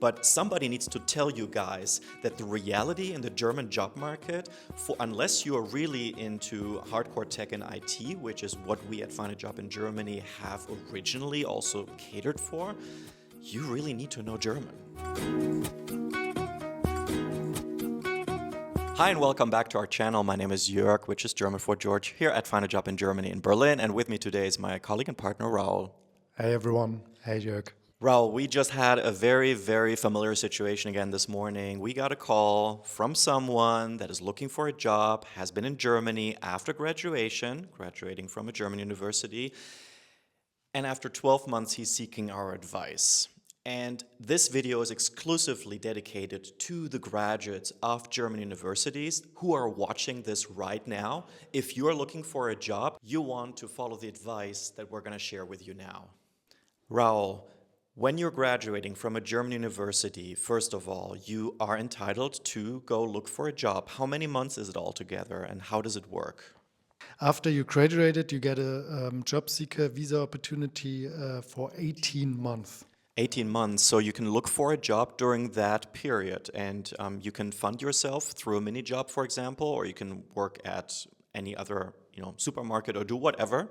But somebody needs to tell you guys that the reality in the German job market, unless you are really into hardcore tech and IT, which is what we at Find a Job in Germany have originally also catered for, you really need to know German. Hi and welcome back to our channel. My name is Jörg, which is German for George, here at Find a Job in Germany in Berlin. And with me today is my colleague and partner, Raul. Hey everyone. Hey Jörg. Raul, we just had a very, very familiar situation again this morning. We got a call from someone that is looking for a job, has been in Germany after graduation, graduating from a German university. And after 12 months, he's seeking our advice. And this video is exclusively dedicated to the graduates of German universities who are watching this right now. If you're looking for a job, you want to follow the advice that we're going to share with you now. Raul, when you're graduating from a German university, first of all, you are entitled to go look for a job. How many months is it altogether and how does it work? After you graduated, you get a job seeker visa opportunity for 18 months. 18 months, so you can look for a job during that period, and you can fund yourself through a mini job, for example, or you can work at any other supermarket or do whatever.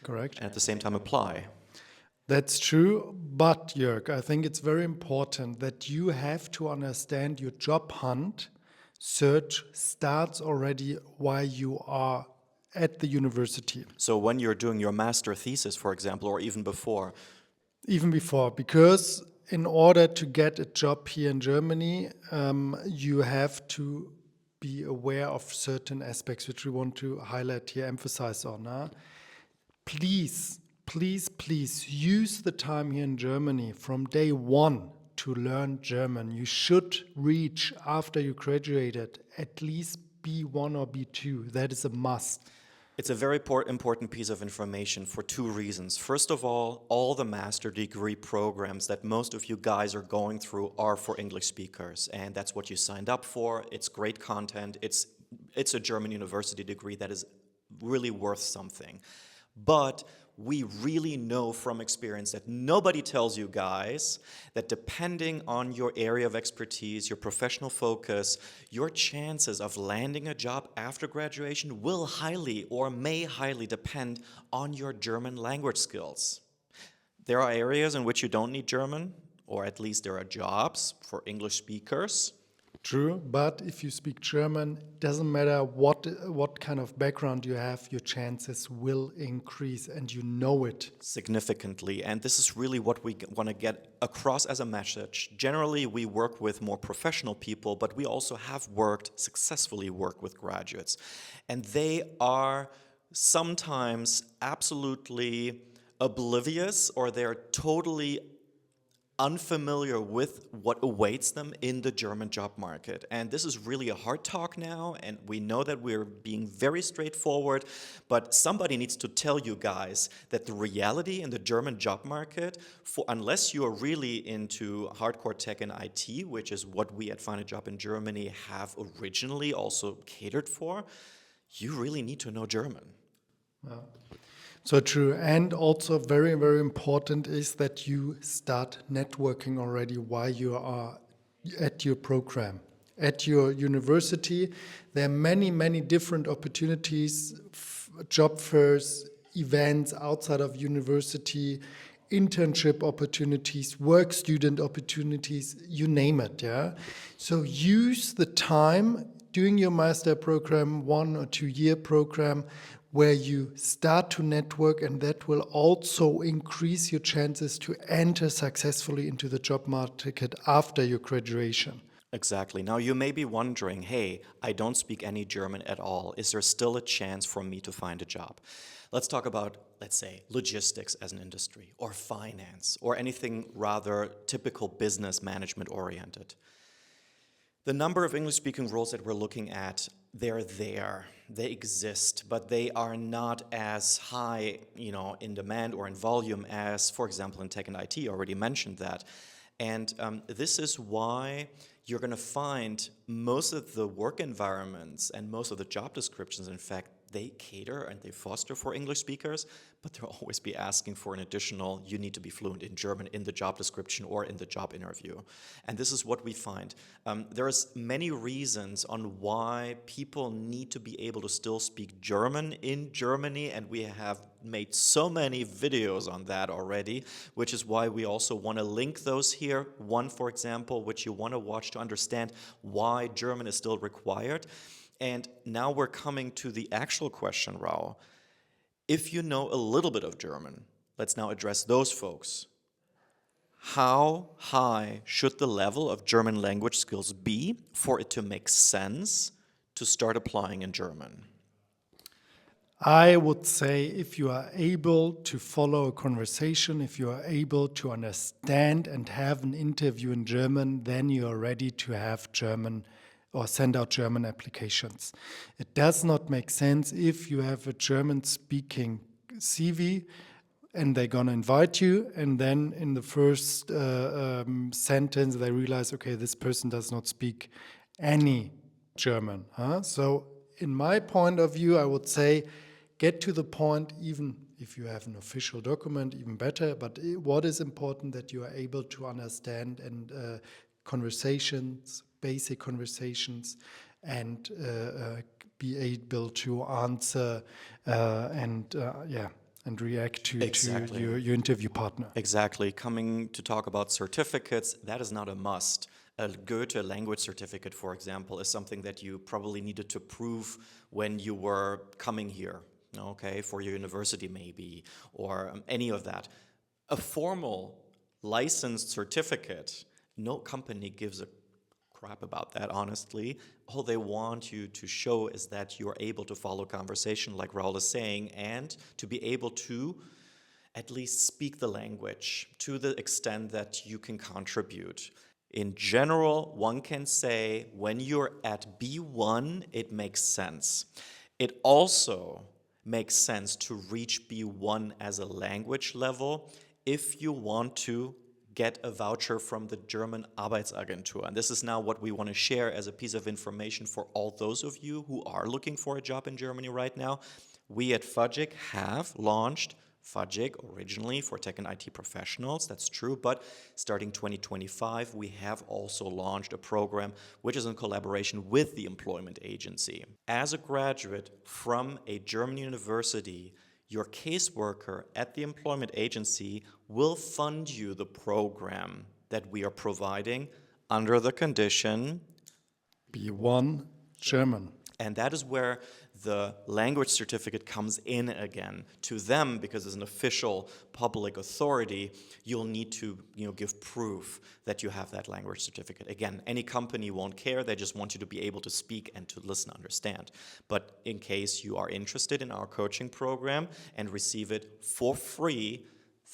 Correct. And at the same time apply. That's true, but Jörg, I think it's very important that you have to understand your job hunt search starts already while you are at the university. So when you're doing your master thesis, for example, or even before? Even before, because in order to get a job here in Germany, you have to be aware of certain aspects which we want to highlight here, emphasize on. Please use the time here in Germany from day one to learn German. You should reach, after you graduated, at least B1 or B2. That is a must. It's a very important piece of information for two reasons. First of all the master degree programs that most of you guys are going through are for English speakers, and that's what you signed up for. It's great content. It's a German university degree that is really worth something. But we really know from experience that nobody tells you guys that depending on your area of expertise, your professional focus, your chances of landing a job after graduation will highly or may highly depend on your German language skills. There are areas in which you don't need German, or at least there are jobs for English speakers. True, but if you speak German, doesn't matter what kind of background you have, your chances will increase, and you know it. Significantly, and this is really what we want to get across as a message. Generally, we work with more professional people, but we also have successfully worked with graduates. And they are sometimes absolutely oblivious, or they're totally unfamiliar with what awaits them in the German job market. And this is really a hard talk now, and we know that we're being very straightforward, but somebody needs to tell you guys that the reality in the German job market, unless you are really into hardcore tech and IT, which is what we at Find a Job in Germany have originally also catered for, you really need to know German. Yeah. So true, and also very, very important is that you start networking already while you are at your program. At your university, there are many different opportunities, job fairs, events outside of university, internship opportunities, work student opportunities, you name it, yeah? So use the time doing your master program, 1 or 2 year program, where you start to network, and that will also increase your chances to enter successfully into the job market after your graduation. Exactly. Now you may be wondering, hey, I don't speak any German at all. Is there still a chance for me to find a job? Let's talk about, let's say, logistics as an industry, or finance, or anything rather typical business management oriented. The number of English-speaking roles that we're looking at, they're there, they exist, but they are not as high, in demand or in volume as, for example, in tech and IT. I already mentioned that. And this is why you're going to find most of the work environments and most of the job descriptions, in fact, they cater and they foster for English speakers, but they'll always be asking for an additional, you need to be fluent in German in the job description or in the job interview. And this is what we find. There's many reasons on why people need to be able to still speak German in Germany, and we have made so many videos on that already, which is why we also want to link those here. One, for example, which you want to watch to understand why German is still required. And now we're coming to the actual question, Raul. If you know a little bit of German, let's now address those folks. How high should the level of German language skills be for it to make sense to start applying in German? I would say if you are able to follow a conversation, if you are able to understand and have an interview in German, then you are ready to have German or send out German applications. It does not make sense if you have a German-speaking CV and they're going to invite you, and then in the first sentence they realize, okay, this person does not speak any German. So in my point of view, I would say get to the point, even if you have an official document, even better, but what is important that you are able to understand and conversations, basic conversations, and be able to answer and react to Exactly. your interview partner. Exactly. Coming to talk about certificates, that is not a must. A Goethe language certificate, for example, is something that you probably needed to prove when you were coming here, okay, for your university maybe, or any of that. A formal licensed certificate, no company gives a crap about that, honestly. All they want you to show is that you're able to follow conversation, like Raul is saying, and to be able to at least speak the language to the extent that you can contribute. In general, one can say when you're at B1, it makes sense. It also makes sense to reach B1 as a language level if you want to get a voucher from the German Arbeitsagentur. And this is now what we want to share as a piece of information for all those of you who are looking for a job in Germany right now. We at FAJIG have launched FAJIG originally for tech and IT professionals, that's true, but starting 2025, we have also launched a program which is in collaboration with the employment agency. As a graduate from a German university, your caseworker at the employment agency will fund you the program that we are providing under the condition B1 German. And that is where the language certificate comes in again. To them, because as an official public authority, you'll need to give proof that you have that language certificate. Again, any company won't care. They just want you to be able to speak and to listen, understand. But in case you are interested in our coaching program and receive it for free,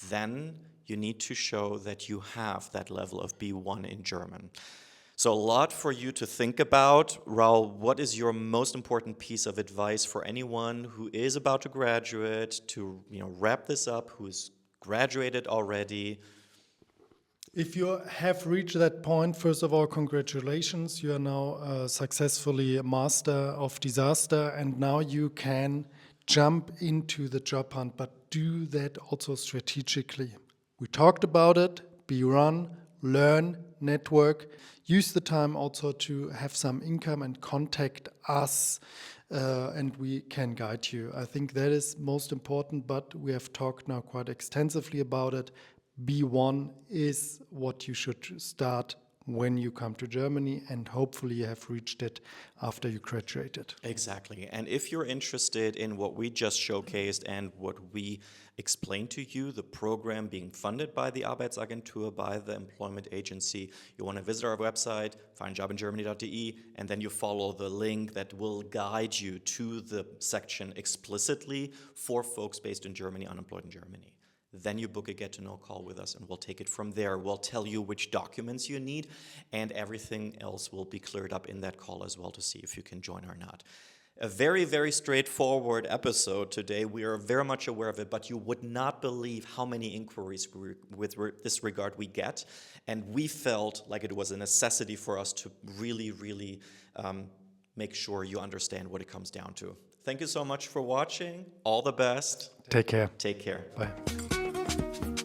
then you need to show that you have that level of B1 in German. So a lot for you to think about. Raul, what is your most important piece of advice for anyone who is about to graduate, to wrap this up, who's graduated already? If you have reached that point, first of all, congratulations. You are now successfully a master of disaster, and now you can jump into the job hunt, but do that also strategically. We talked about it. Run, learn, network. Use the time also to have some income and contact us, and we can guide you. I think that is most important, but we have talked now quite extensively about it. B1 is what you should start when you come to Germany, and hopefully you have reached it after you graduated. Exactly. And if you're interested in what we just showcased and what we explained to you, the program being funded by the Arbeitsagentur, by the employment agency, you want to visit our website, findjobingermany.de, and then you follow the link that will guide you to the section explicitly for folks based in Germany, unemployed in Germany. Then you book a get-to-know call with us, and we'll take it from there. We'll tell you which documents you need, and everything else will be cleared up in that call as well to see if you can join or not. A very, very straightforward episode today. We are very much aware of it, but you would not believe how many inquiries with this regard we get, and we felt like it was a necessity for us to really, really make sure you understand what it comes down to. Thank you so much for watching. All the best. Take care. Take care. Bye.